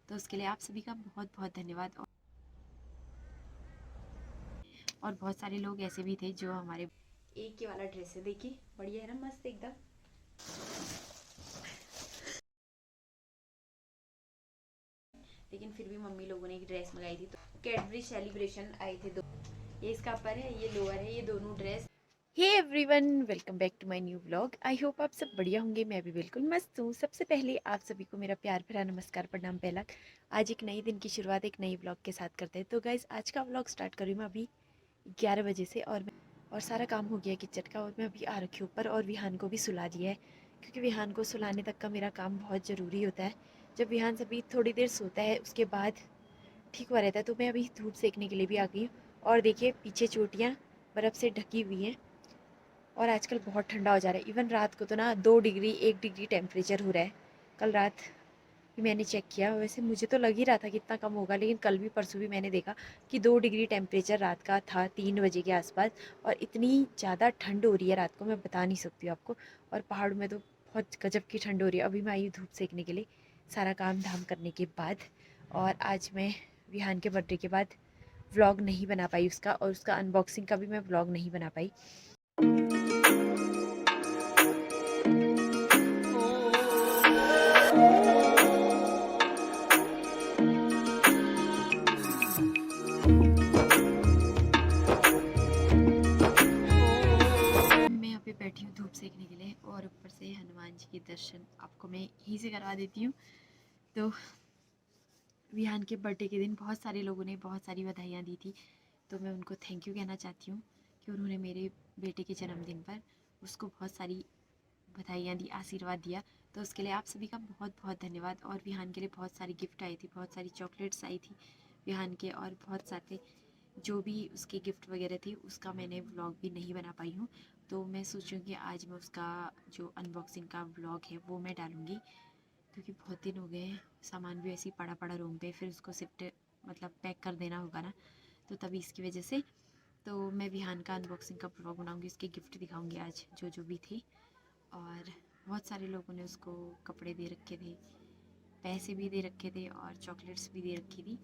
तो उसके लिए आप सभी का बहुत बहुत धन्यवाद। और बहुत सारे लोग ऐसे भी थे जो हमारे एक ही वाला ड्रेस है, देखिए बढ़िया है ना, मस्त एकदम। लेकिन फिर भी मम्मी लोगों ने एक ड्रेस मंगाई थी, तो कैडबरी सेलिब्रेशन आए थे दो, ये इसका अपर है, ये लोअर है, ये दोनों dress. Hey everyone, welcome back to my new vlog. I hope आप सब बढ़िया होंगे, मैं भी बिल्कुल मस्त हूँ। सबसे पहले आप सभी को मेरा प्यार भरा नमस्कार, प्रणाम, पहला। आज एक नई दिन की शुरुआत एक नई व्लॉग के साथ करते हैं। तो गाइज आज का व्लॉग स्टार्ट करूँ मैं अभी 11 बजे से, और सारा काम हो गया किचन का, और मैं अभी आ रखी हूँ ऊपर, और विहान को भी सुला दिया है, क्योंकि विहान को सुलाने तक का मेरा काम बहुत ज़रूरी होता है। जब विहान सभी थोड़ी देर सोता है उसके बाद ठीक हुआ रहता है। तो मैं अभी धूप सेकने के लिए भी आ गई हूँ, और देखिए पीछे चोटियाँ बर्फ़ से ढकी हुई हैं, और आजकल बहुत ठंडा हो जा रहा है। इवन रात को तो ना 2 डिग्री 1 डिग्री टेम्परेचर हो रहा है। कल रात भी मैंने चेक किया, वैसे मुझे तो लग ही रहा था कि इतना कम होगा, लेकिन कल भी परसों भी मैंने देखा कि 2 डिग्री टेम्परेचर रात का था 3 बजे के आसपास। और इतनी ज़्यादा ठंड हो रही है रात को, मैं बता नहीं सकती हूँ आपको। और पहाड़ों में तो बहुत गजब की ठंड हो रही है। अभी मैं आई धूप सेकने के लिए सारा काम धाम करने के बाद। और आज मैं विहान के बर्थडे के बाद व्लॉग नहीं बना पाई उसका, और उसका अनबॉक्सिंग का भी मैं व्लॉग नहीं बना पाई। मैं यहाँ पे बैठी हूँ धूप सेकने के लिए, और ऊपर से हनुमान जी के दर्शन आपको मैं यहीं से करवा देती हूँ। तो विहान के बर्थडे के दिन बहुत सारे लोगों ने बहुत सारी बधाइयाँ दी थी, तो मैं उनको थैंक यू कहना चाहती हूँ कि उन्होंने मेरे बेटे के जन्मदिन पर उसको बहुत सारी बधाइयाँ दी, आशीर्वाद दिया। तो उसके लिए आप सभी का बहुत बहुत धन्यवाद। और विहान के लिए बहुत सारी गिफ्ट आई थी, बहुत सारी चॉकलेट्स आई थी विहान के, और बहुत सारे जो भी उसके गिफ्ट वगैरह थी उसका मैंने व्लॉग भी नहीं बना पाई हूँ। तो मैं सोचूँ कि आज मैं उसका जो अनबॉक्सिंग का व्लॉग है वो मैं डालूँगी, क्योंकि बहुत दिन हो गए, सामान भी ऐसे ही पड़ा पड़ा रूम पे, फिर उसको शिफ्ट मतलब पैक कर देना होगा ना, तो तभी इसकी वजह से। तो मैं विहान का अनबॉक्सिंग का व्लॉग बनाऊँगी, उसके गिफ्ट दिखाऊँगी आज जो जो भी थे। और बहुत सारे लोगों ने उसको कपड़े दे रखे थे, पैसे भी दे रखे थे, और चॉकलेट्स भी दे रखी थी।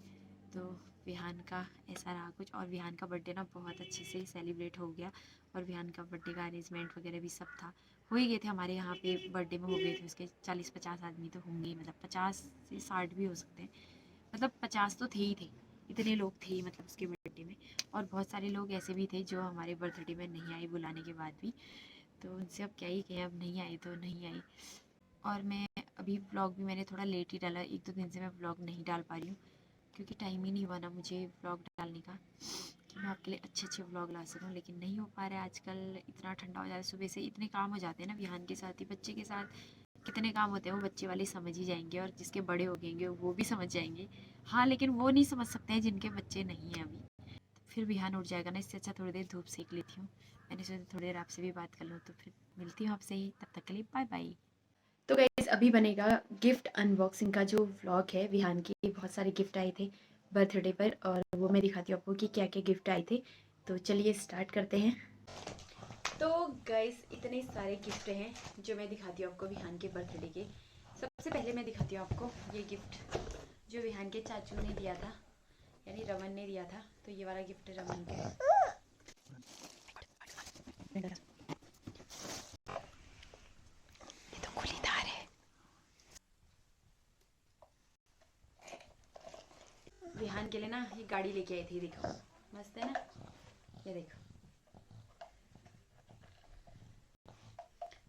तो विहान का ऐसा रहा कुछ। और विहान का बर्थडे ना बहुत अच्छे से सेलिब्रेट हो गया, और विहान का बर्थडे का अरेंजमेंट वगैरह भी सब था, हो ही गए थे हमारे यहाँ पे बर्थडे में, हो गए थे उसके 40-50 आदमी तो होंगे ही, मतलब 50 से 60 भी हो सकते हैं, मतलब 50 तो थे ही थे, इतने लोग थे ही मतलब उसके बर्थडे में। और बहुत सारे लोग ऐसे भी थे जो हमारे बर्थडे में नहीं आए बुलाने के बाद भी, तो उनसे अब क्या ही कहें, अब नहीं आए तो नहीं आए। और मैं अभी व्लॉग भी मैंने थोड़ा लेट ही डाला, 1-2 दिन से मैं व्लॉग नहीं डाल पा रही हूँ, क्योंकि टाइम ही नहीं हुआ ना मुझे व्लॉग डालने का, कि मैं आपके लिए अच्छे अच्छे व्लॉग ला सकूँ, लेकिन नहीं हो पा रहा है। आजकल इतना ठंडा हो जाता है, सुबह से इतने काम हो जाते हैं ना, विहान के साथ ही बच्चे के साथ कितने काम होते हैं, वो बच्चे वाले समझ ही जाएंगे, और जिसके बड़े हो गएंगे वो भी समझ जाएंगे। हाँ, लेकिन वो नहीं समझ सकते हैं जिनके बच्चे नहीं हैं अभी, फिर विहान उठ जाएगा ना, इससे अच्छा थोड़ी देर धूप सेक लेती हूँ। मैंने सोचा थोड़ी देर आपसे भी बात कर लूँ, तो फिर मिलती हूँ आपसे ही, तब तक के लिए बाय बाय। तो गाइस अभी बनेगा गिफ्ट अनबॉक्सिंग का जो व्लॉग है। विहान के बहुत सारे गिफ्ट आए थे बर्थडे पर, और वो मैं दिखाती हूँ आपको कि क्या क्या गिफ्ट आए थे। तो चलिए स्टार्ट करते हैं। तो गाइस इतने सारे गिफ्ट हैं जो मैं दिखाती हूँ आपको विहान के बर्थडे के। सबसे पहले मैं दिखाती हूँ आपको ये गिफ्ट जो विहान के चाचू ने दिया था, यानी रमन ने दिया था। तो ये वाला गिफ्ट रमन का है। ये तो कुलीदार है। विहान के लिए ना ये गाड़ी लेके आई थी, देखो मस्त है ना, ये देखो।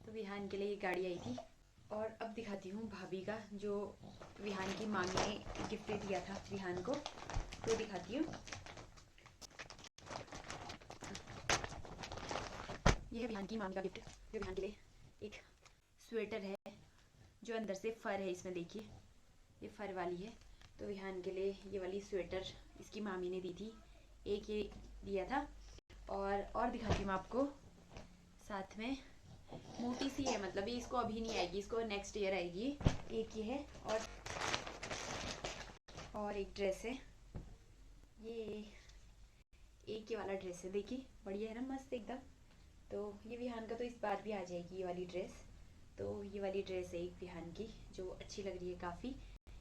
तो विहान के लिए ये गाड़ी आई थी। और अब दिखाती हूँ भाभी का, जो विहान की माँ ने गिफ्ट दिया था विहान को, तो दिखाती हूँ। ये है विहान की माँ का गिफ्ट, जो विहान के लिए एक स्वेटर है, जो अंदर से फर है, इसमें देखिए ये फर वाली है। तो विहान के लिए ये वाली स्वेटर इसकी मामी ने दी थी, एक ये दिया था। और दिखाती हूँ आपको, साथ में मोटी सी है, मतलब ये इसको अभी नहीं आएगी, इसको नेक्स्ट ईयर आएगी। एक ये है, और एक ड्रेस है, ये एक ही वाला ड्रेस है, देखिए बढ़िया है ना, मस्त एकदम। तो ये विहान का तो इस बार भी आ जाएगी ये वाली ड्रेस। तो ये वाली ड्रेस है एक विहान की, जो अच्छी लग रही है काफ़ी।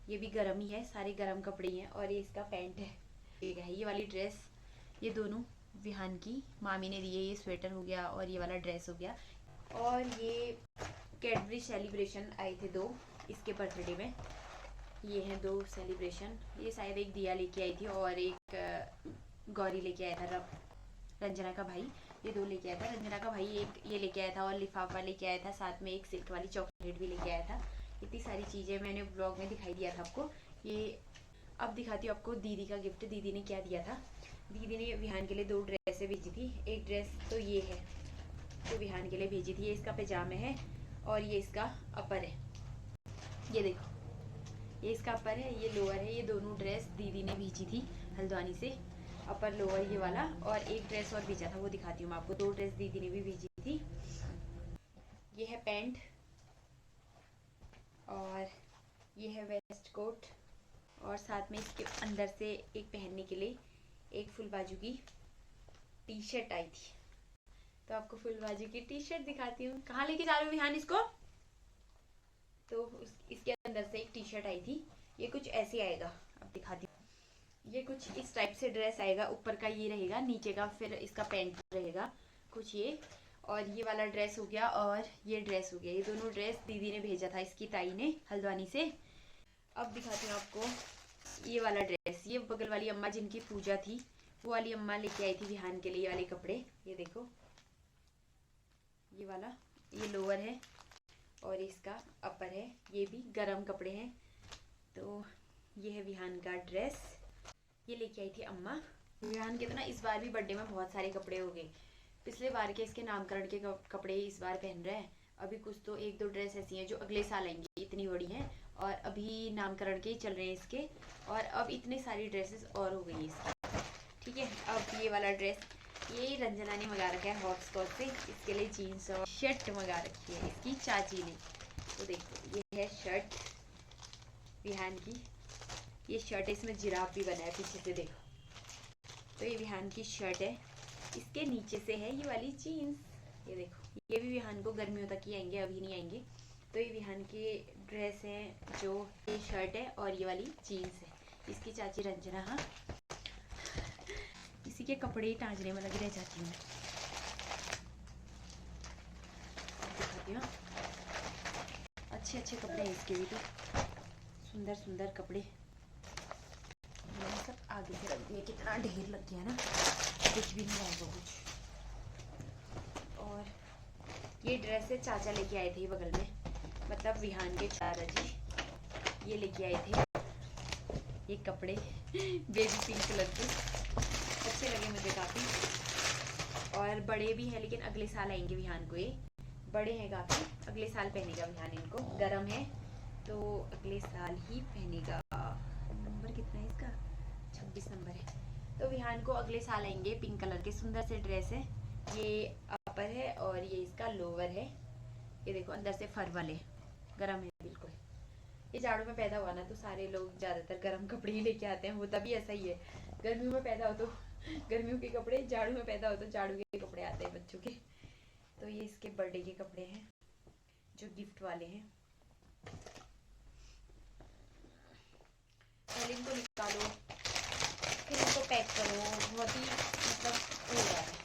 ये भी गरम ही है, सारे गरम कपड़े ही हैं। और ये इसका पैंट है, ये वाली ड्रेस, ये दोनों विहान की मामी ने दिए। ये स्वेटर हो गया और ये वाला ड्रेस हो गया। और ये कैडबरी सेलिब्रेशन आए थे 2 इसके बर्थडे में। ये हैं 2 सेलिब्रेशन। ये शायद एक दिया लेके आई थी और एक गौरी लेके आया था, रंजना का भाई। ये 2 लेके आया था। रंजना का भाई एक ये लेके आया था और लिफाफा लेके आया था, साथ में एक सिल्क वाली चॉकलेट भी लेके आया था। इतनी सारी चीज़ें मैंने ब्लॉग में दिखाई दिया था आपको। ये अब दिखाती हूँ आपको दीदी का गिफ्ट। दीदी ने क्या दिया था, दीदी ने विहान के लिए 2 ड्रेसें भेजी थी। एक ड्रेस तो ये है जो विहान के लिए भेजी थी, ये इसका पैजामा है और ये इसका अपर है। ये देखो, ये इसका अपर है, ये लोअर है। ये दोनों ड्रेस दीदी ने भेजी थी हल्द्वानी से, अपर लोअर ये वाला। और एक ड्रेस और भेजा था, वो दिखाती हूँ मैं आपको। 2 ड्रेस दीदी ने भी भेजी थी। ये है पैंट और ये है वेस्ट कोट, और साथ में इसके अंदर से एक पहनने के लिए एक फुल बाजू की टी शर्ट आई थी। तो आपको फुल बाजू की टी शर्ट दिखाती हूँ। कहाँ लेके जा रहे हो विहान इसको? तो इसके अंदर से एक टी शर्ट आई थी। ये कुछ ऐसे आएगा, अब दिखाती हूँ। ये कुछ इस टाइप से ड्रेस आएगा। ऊपर का ये रहेगा, नीचे का फिर इसका पैंट रहेगा कुछ ये। और ये वाला ड्रेस हो गया और ये ड्रेस हो गया। ये दोनों ड्रेस दीदी ने भेजा था, इसकी ताई ने हल्द्वानी से। अब दिखाती हूँ आपको ये वाला ड्रेस। ये बगल वाली अम्मा जिनकी पूजा थी, वो वाली अम्मा लेके आई थी विहान के लिए वाले कपड़े। ये देखो, ये वाला, ये लोअर है और इसका अपर है। ये भी गरम कपड़े हैं। तो ये है विहान का ड्रेस, ये लेके आई थी अम्मा। विहान के तो ना इस बार भी बर्थडे में बहुत सारे कपड़े हो गए। पिछले बार के इसके नामकरण के कपड़े इस बार पहन रहे हैं। अभी कुछ तो 1-2 ड्रेस ऐसी हैं जो अगले साल आएंगी, इतनी बड़ी हैं। और अभी नामकरण के ही चल रहे हैं इसके। और अब इतनी सारी ड्रेसेस और हो गई है इसकी। ठीक है, अब ये वाला ड्रेस, ये रंजना ने मंगा रखा है हॉटस्पॉट से। इसके लिए जीन्स और शर्ट मंगा रखी है इसकी चाची ने। तो देखो, ये है शर्ट विहान की। ये शर्ट है, इसमें जिराफ भी बना है पीछे से, देखो। तो ये विहान की शर्ट है। इसके नीचे से है ये वाली जीन्स। ये देखो, ये भी विहान को गर्मियों तक ही आएंगे, अभी नहीं आएंगे। तो ये विहान के ड्रेस हैं, जो ये शर्ट है और ये वाली जीन्स है। इसकी चाची रंजना। हाँ, इसी के कपड़े ही टाँजने में लगी रह जाती हूँ मैं। दिखाती हूँ, अच्छे अच्छे कपड़े हैं इसके भी। तो सुंदर सुंदर कपड़े मैंने सब आगे से रख दिए। कितना ढेर लग गया ना, कुछ भी नहीं रहेगा कुछ। और ये ड्रेस है, चाचा लेके आए थे बगल में, मतलब विहान के चाचा जी ये लेके आए थे ये कपड़े बेबी पिंक कलर के। अच्छे लगे मुझे काफ़ी। और बड़े भी हैं, लेकिन अगले साल आएंगे विहान को। ये बड़े हैं काफ़ी, अगले साल पहनेगा विहान इनको। गरम है तो अगले साल ही पहनेगा। नंबर कितना है इसका? 26 नंबर है। तो विहान को अगले साल आएंगे। पिंक कलर के सुंदर से ड्रेस है। ये अपर है और ये इसका लोअर है। ये देखो, अंदर से फर वाले, गरम है बिल्कुल। ये जाड़ों में पैदा हुआ ना, तो सारे लोग ज़्यादातर गरम कपड़े ही लेके आते हैं। होता भी ऐसा ही है, गर्मियों में पैदा हो तो गर्मियों के कपड़े, जाड़ों में पैदा हो तो जाड़ों के कपड़े आते हैं बच्चों के। तो ये इसके बर्थडे के कपड़े हैं जो गिफ्ट वाले हैं। पहले इनको निकालो, फिर इनको पैक करो, बहुत ही मतलब हो रहा है।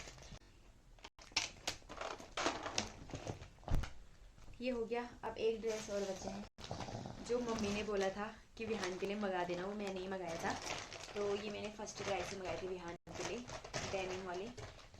ये हो गया। अब एक ड्रेस और बचा है, जो मम्मी ने बोला था कि विहान के लिए मंगा देना, वो मैंने ही मंगाया था। तो ये मैंने फर्स्ट क्राई से मंगाए थे विहान के लिए, डेनिम वाले।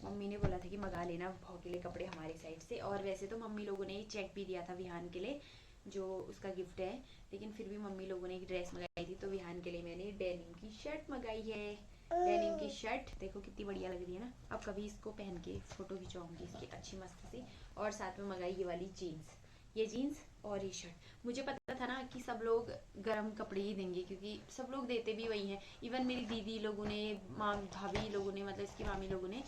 मम्मी ने बोला था कि मंगा लेना भाव के लिए कपड़े हमारे साइड से। और वैसे तो मम्मी लोगों ने चेक भी दिया था विहान के लिए, जो उसका गिफ्ट है। लेकिन फिर भी मम्मी लोगों ने एक ड्रेस मंगाई थी, तो विहान के लिए मैंने डेनिम की शर्ट मंगाई है। डेनिम की शर्ट देखो कितनी बढ़िया लग रही है ना। अब कभी इसको पहन के फ़ोटो खिंचवाऊंगी इसकी अच्छी मस्त सी। और साथ में मंगाई ये वाली जीन्स, ये जीन्स और ये शर्ट। मुझे पता था ना कि सब लोग गर्म कपड़े ही देंगे, क्योंकि सब लोग देते भी वही हैं। इवन मेरी दीदी लोगों ने, माँ भाभी लोगों ने, मतलब इसकी मामी लोगों ने,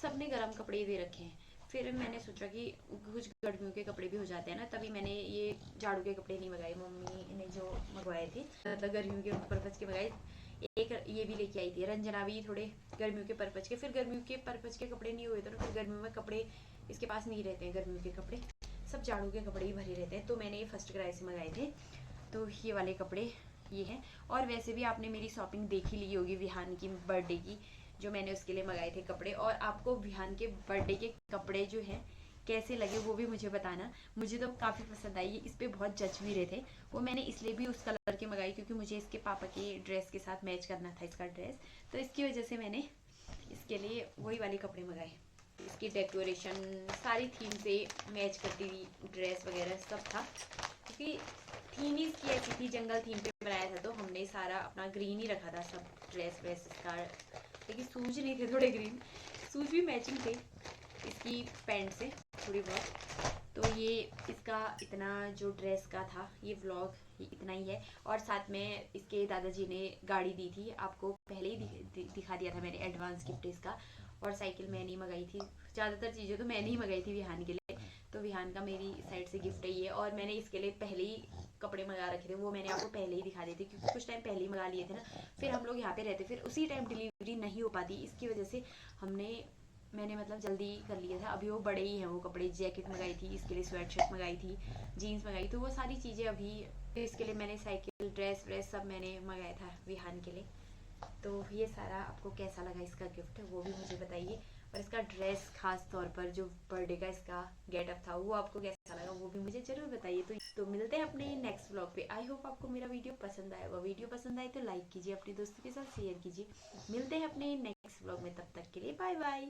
सब ने गर्म कपड़े ही दे रखे हैं। फिर मैंने सोचा कि कुछ गर्मियों के कपड़े भी हो जाते हैं ना, तभी मैंने ये जाड़ू के कपड़े नहीं मंगाए। मम्मी ने जो मंगवाए थे मतलब गर्मियों के पर्पज़ के मंगाए। एक ये भी लेके आई थी रंजना भी, थोड़े गर्मियों के पर्पज़ के। फिर गर्मियों के पर्पज़ के कपड़े नहीं हुए तो ना, फिर गर्मियों में कपड़े इसके पास नहीं रहते हैं। गर्मियों के कपड़े सब जाड़ों के कपड़े ही भरे रहते हैं। तो मैंने ये फर्स्ट क्राई से मंगाए थे। तो ये वाले कपड़े ये है। और वैसे भी आपने मेरी शॉपिंग देख ही ली होगी विहान की बर्थडे की, जो मैंने उसके लिए मंगाए थे कपड़े। और आपको विहान के बर्थडे के कपड़े जो हैं कैसे लगे वो भी मुझे बताना। मुझे तो काफ़ी पसंद आई, इस पर बहुत जच भी रहे थे। वो मैंने इसलिए भी उस कलर के मंगाई क्योंकि मुझे इसके पापा के ड्रेस के साथ मैच करना था इसका ड्रेस, तो इसकी वजह से मैंने इसके लिए वही वाले कपड़े मंगाए। इसकी डेकोरेशन सारी थीम से मैच करती हुई ड्रेस वगैरह सब था, क्योंकि थीम ही इसकी ऐसी थी, जंगल थीम पे बनाया था, तो हमने सारा अपना ग्रीन ही रखा था सब ड्रेस वेस इसका। लेकिन शूज नहीं थे थोड़े ग्रीन, शूज भी मैचिंग थे इसकी पैंट से थोड़ी बहुत। तो ये इसका इतना जो ड्रेस का था ये व्लॉग ये इतना ही है। और साथ में इसके दादाजी ने गाड़ी दी थी, आपको पहले ही दिखा दिया था मैंने एडवांस गिफ्ट इसका। और साइकिल मैंने ही मंगाई थी, ज़्यादातर चीज़ें तो मैंने ही मंगाई थी विहान के लिए, तो विहान का मेरी साइड से गिफ्ट है ये। और मैंने इसके लिए पहले ही कपड़े मंगा रखे थे, वो मैंने आपको पहले ही दिखा दिए थे, क्योंकि कुछ टाइम पहले ही मंगा लिए थे ना। फिर हम लोग यहाँ पे रहते, फिर उसी टाइम डिलीवरी नहीं हो पाती, इसकी वजह से मैंने मतलब जल्दी कर लिया था। अभी वो बड़े ही हैं वो कपड़े, जैकेट मंगाई थी इसके लिए, स्वेट शर्ट मंगाई थी, जीन्स मंगाई, तो वो सारी चीज़ें अभी इसके लिए मैंने साइकिल ड्रेस व्रेस सब मैंने मंगाया था विहान के लिए। तो ये सारा आपको कैसा लगा इसका गिफ्ट वो भी मुझे बताइए। और इसका ड्रेस खास तौर पर जो बर्थडे का इसका गेटअप था वो आपको कैसा लगा वो भी मुझे जरूर बताइए। तो मिलते हैं अपने नेक्स्ट व्लॉग पे। आई होप आपको मेरा वीडियो पसंद आया होगा। वीडियो पसंद आए तो लाइक कीजिए, अपने दोस्तों के साथ शेयर कीजिए। मिलते हैं अपने नेक्स्ट व्लॉग में, तब तक के लिए बाय बाय।